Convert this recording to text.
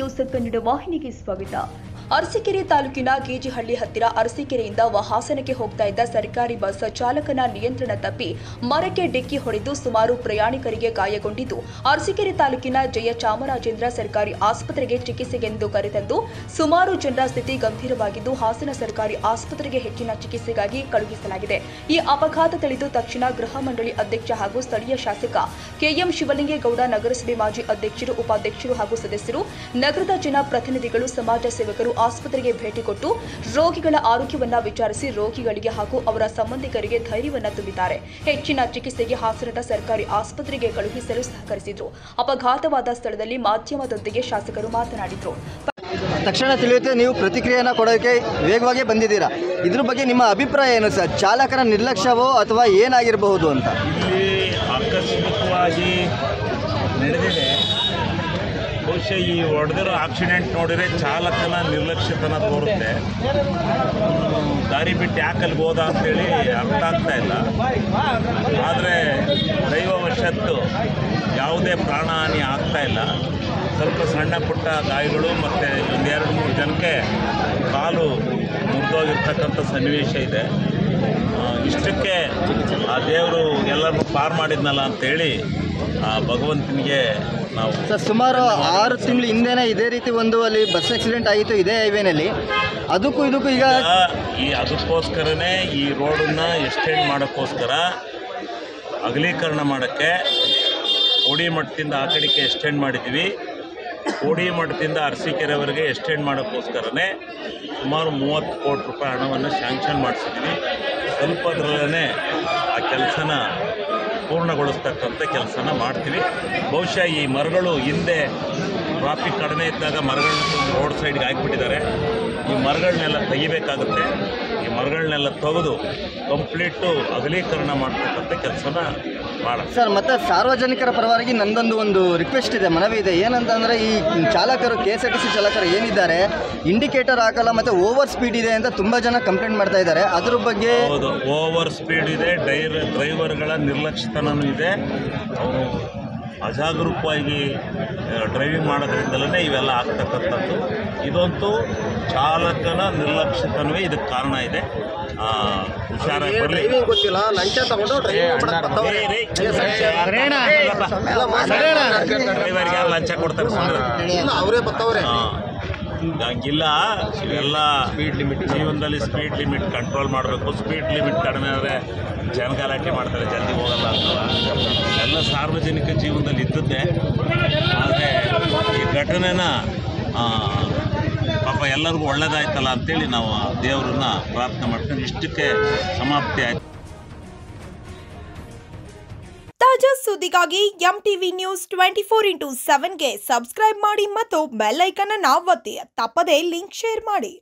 News Kannada ವಾಹಿನಿಗೆ ಸ್ವಾಗತ. ಅರಸೀಕೆರೆ ತಾಲೂಕಿನ ಗೇಜಿಹಳ್ಳಿ ಹತ್ತಿರ ಅರಸೀಕೆರೆಯಿಂದ ಹಾಸನಕ್ಕೆ ಹೋಗ್ತಾ ಇದ್ದ ಸರ್ಕಾರಿ ಬಸ್ ಚಾಲಕನ ನಿಯಂತ್ರಣ ತಪ್ಪಿ ಮರಕ್ಕೆ ಡಿಕ್ಕಿ ಹೊಡೆದು ಸುಮಾರು ಪ್ರಯಾಣಿಕರಿಗೆ ಗಾಯಗೊಂಡಿದ್ದು, ಅರಸೀಕೆರೆ ತಾಲೂಕಿನ ಜಯ ಚಾಮರಾಜೇಂದ್ರ ಸರ್ಕಾರಿ ಆಸ್ಪತ್ರೆಗೆ ಚಿಕಿತ್ಸೆಗೆಂದು ಕರೆತಂದು ಸುಮಾರು ಜನರ ಸ್ಥಿತಿ ಗಂಭೀರವಾಗಿದ್ದು, ಹಾಸನ ಸರ್ಕಾರಿ ಆಸ್ಪತ್ರೆಗೆ ಹೆಚ್ಚಿನ ಚಿಕಿತ್ಸೆಗಾಗಿ ಕಳುಹಿಸಲಾಗಿದೆ. ಈ ಅಪಘಾತ ತಿಳಿದು ತಕ್ಷಣ ಗೃಹ ಮಂಡಳಿ ಅಧ್ಯಕ್ಷ ಹಾಗೂ ಸ್ಥಳೀಯ ಶಾಸಕ ಕೆಎಂ ಶಿವಲಿಂಗೇಗೌಡ, ನಗರಸಭೆ ಮಾಜಿ ಅಧ್ಯಕ್ಷರು, ಉಪಾಧ್ಯಕ್ಷರು ಹಾಗೂ ಸದಸ್ಯರು, ನಗರದ ಜನಪ್ರತಿನಿಧಿಗಳು, ಸಮಾಜ ಸೇವಕರು ಆಸ್ಪತ್ರೆಗೆ ಭೇಟಿ ಕೊಟ್ಟು ರೋಗಿಗಳ ಆರೋಗ್ಯವನ್ನ ವಿಚಾರಿಸಿ ರೋಗಿಗಳಿಗೆ ಹಾಗೂ ಅವರ ಸಂಬಂಧಿಕರಿಗೆ ಧೈರ್ಯವನ್ನ ತುಂಬಿದ್ದಾರೆ. ಹೆಚ್ಚಿನ ಚಿಕಿತ್ಸೆಗೆ ಹಾಸನದ ಸರ್ಕಾರಿ ಆಸ್ಪತ್ರೆಗೆ ಕಳುಹಿಸಲು ಸಹಕರಿಸಿದರು. ಅಪಘಾತವಾದ ಸ್ಥಳದಲ್ಲಿ ಮಾಧ್ಯಮದೊಂದಿಗೆ ಶಾಸಕರು ಮಾತನಾಡಿದರು. ತಕ್ಷಣ ತಿಳಿಯುತ್ತೆ, ನೀವು ಪ್ರತಿಕ್ರಿಯೆಯನ್ನು ಕೊಡೋಕೆ ವೇಗವಾಗಿ ಬಂದಿದ್ದೀರಾ. ಇದ್ರ ಬಗ್ಗೆ ನಿಮ್ಮ ಅಭಿಪ್ರಾಯ ಏನು ಸರ್? ಚಾಲಕರ ನಿರ್ಲಕ್ಷ್ಯವೋ ಅಥವಾ ಏನಾಗಿರಬಹುದು ಅಂತ? ಇಲ್ಲಿ ಆಕಸ್ಮಿಕವಾಗಿ ನಡೆದಿದೆ. ಬಹುಶಃ ಈ ಹೊಡೆದಿರೋ ಆಕ್ಸಿಡೆಂಟ್ ನೋಡಿದರೆ ಚಾಲಕನ ನಿರ್ಲಕ್ಷ್ಯತನ ತೋರುತ್ತೆ. ದಾರಿ ಬಿಟ್ಟು ಯಾಕಲ್ಲಿ ಹೋದ ಅಂತೇಳಿ ಅರ್ಥ ಆಗ್ತಾ ಇಲ್ಲ. ಆದರೆ ದೈವವಶತ್ತು ಯಾವುದೇ ಪ್ರಾಣಹಾನಿ ಆಗ್ತಾ ಇಲ್ಲ. ಸ್ವಲ್ಪ ಸಣ್ಣ ಪುಟ್ಟ ಗಾಯಗಳು ಮತ್ತು ಒಂದು 2-3 ಜನಕ್ಕೆ ಕಾಲು ಮುರಿದೋಗಿರ್ತಕ್ಕಂಥ ಸನ್ನಿವೇಶ ಇದೆ. ಇಷ್ಟಕ್ಕೆ ಆ ದೇವರು ಎಲ್ಲರನ್ನೂ ಪಾರು ಮಾಡಿದ್ನಲ್ಲ ಅಂತೇಳಿ ಆ ಭಗವಂತನಿಗೆ ನಾವು ಸರ್, ಸುಮಾರು 6 ತಿಂಗಳು ಹಿಂದೆನೇ ಇದೇ ರೀತಿ ಒಂದು ಅಲ್ಲಿ ಬಸ್ ಆಕ್ಸಿಡೆಂಟ್ ಆಯಿತು ಇದೇ ಹೈವೇನಲ್ಲಿ. ಅದಕ್ಕೂ ಈಗ ಅದಕ್ಕೋಸ್ಕರನೇ ಈ ರೋಡನ್ನು ಎಕ್ಸ್ಟೆಂಡ್ ಮಾಡೋಕ್ಕೋಸ್ಕರ ಅಗಲೀಕರಣ ಮಾಡೋಕ್ಕೆ ಕೋಡಿ ಮಠದಿಂದ ಆ ಕಡೆಗೆ ಎಕ್ಸ್ಟೆಂಡ್ ಮಾಡಿದ್ದೀವಿ. ಕೋಡಿ ಮಠದಿಂದ ಅರಸೀಕೆರೆವರೆಗೆ ಎಕ್ಸ್ಟೆಂಡ್ ಮಾಡೋಕ್ಕೋಸ್ಕರನೇ ಸುಮಾರು 30 ಕೋಟಿ ರೂಪಾಯಿ ಹಣವನ್ನು ಸ್ಯಾಂಕ್ಷನ್ ಮಾಡಿಸಿದ್ದೀವಿ. ಸ್ವಲ್ಪದ್ರಲ್ಲೇ ಆ ಕೆಲಸನ ಪೂರ್ಣಗೊಳಿಸ್ತಕ್ಕಂಥ ಕೆಲಸನ ಮಾಡ್ತೀವಿ. ಬಹುಶಃ ಈ ಮರಗಳು ಹಿಂದೆ ಟ್ರಾಫಿಕ್ ಕಡಿಮೆ ಇದ್ದಾಗ ಮರಗಳನ್ನ ರೋಡ್ ಸೈಡ್ಗೆ ಹಾಕಿಬಿಟ್ಟಿದ್ದಾರೆ. ಈ ಮರಗಳನ್ನೆಲ್ಲ ತೆಗಿಬೇಕಾಗುತ್ತೆ. ಈ ಮರಗಳನ್ನೆಲ್ಲ ತೆಗೆದು ಕಂಪ್ಲೀಟು ಅಗಲೀಕರಣ ಮಾಡ್ತಕ್ಕಂಥ ಕೆಲಸನ ಮಾಡೋದು ಸರ್. ಮತ್ತು ಸಾರ್ವಜನಿಕರ ಪರವಾಗಿ ಒಂದು ರಿಕ್ವೆಸ್ಟ್ ಇದೆ, ಮನವಿ ಇದೆ. ಏನಂತಂದರೆ, ಈ ಚಾಲಕರು KSRTC ಚಾಲಕರು ಏನಿದ್ದಾರೆ ಇಂಡಿಕೇಟರ್ ಹಾಕಲ್ಲ ಮತ್ತು ಓವರ್ ಸ್ಪೀಡ್ ಇದೆ ಅಂತ ತುಂಬ ಜನ ಕಂಪ್ಲೇಂಟ್ ಮಾಡ್ತಾ ಇದ್ದಾರೆ. ಅದ್ರ ಬಗ್ಗೆ ಹೌದು, ಓವರ್ ಸ್ಪೀಡ್ ಇದೆ, ಡ್ರೈವರ್ಗಳ ನಿರ್ಲಕ್ಷ್ಯತನೂ ಇದೆ. ಅವರು ಅಜಾಗರೂಕವಾಗಿ ಡ್ರೈವಿಂಗ್ ಮಾಡೋದ್ರಿಂದಲೇ ಇವೆಲ್ಲ ಆಗ್ತಕ್ಕಂಥದ್ದು. ಇದಂತೂ ಚಾಲಕನ ನಿರ್ಲಕ್ಷ್ಯತನವೇ ಇದಕ್ಕೆ ಕಾರಣ ಇದೆ. ಹುಷಾರಾಗಿ ಬರಲಿ. ಗೊತ್ತಿಲ್ಲ, ಲಂಚ ತಗೊಂಡು ಡ್ರೈವರ್ಗೆ ಯಾರು ಲಂಚ ಕೊಡ್ತಾರೆ? ಅವರೇ ಬರ್ತಾವ್ರೆ. ಹಂಗಿಲ್ಲ. ಇವೆಲ್ಲ ಜೀವನದಲ್ಲಿ ಸ್ಪೀಡ್ ಲಿಮಿಟ್ ಕಂಟ್ರೋಲ್ ಮಾಡಬೇಕು. ಸ್ಪೀಡ್ ಲಿಮಿಟ್ ಕಡಿಮೆ ಆದರೆ ಜನ ಗಲಾಟೆ ಮಾಡ್ತಾರೆ, ಜಲ್ದಿ ಹೋಗಲ್ಲ ಅಂತ. ಎಲ್ಲ ಸಾರ್ವಜನಿಕ ಜೀವನದಲ್ಲಿ ಇದ್ದದ್ದೇ. ಆದರೆ ಈ ಘಟನೆನ ಪಾಪ ಎಲ್ಲರಿಗೂ ಒಳ್ಳೇದಾಯ್ತಲ್ಲ ಅಂತೇಳಿ ನಾವು ದೇವರನ್ನ ಪ್ರಾರ್ಥನೆ ಮಾಡ್ಕೊಂಡು ಇಷ್ಟಕ್ಕೆ ಸಮಾಪ್ತಿ ಆಯ್ತು. ತಾಜಾ ಸುದ್ದಿಗಾಗಿ MTV ನ್ಯೂಸ್ 24x7ಗೆ ಸಬ್ಸ್ಕ್ರೈಬ್ ಮಾಡಿ ಮತ್ತು ಬೆಲ್ ಐಕಾನ್ ಅನ್ನು ಒತ್ತಿ. ತಪ್ಪದೇ ಲಿಂಕ್ ಶೇರ್ ಮಾಡಿ.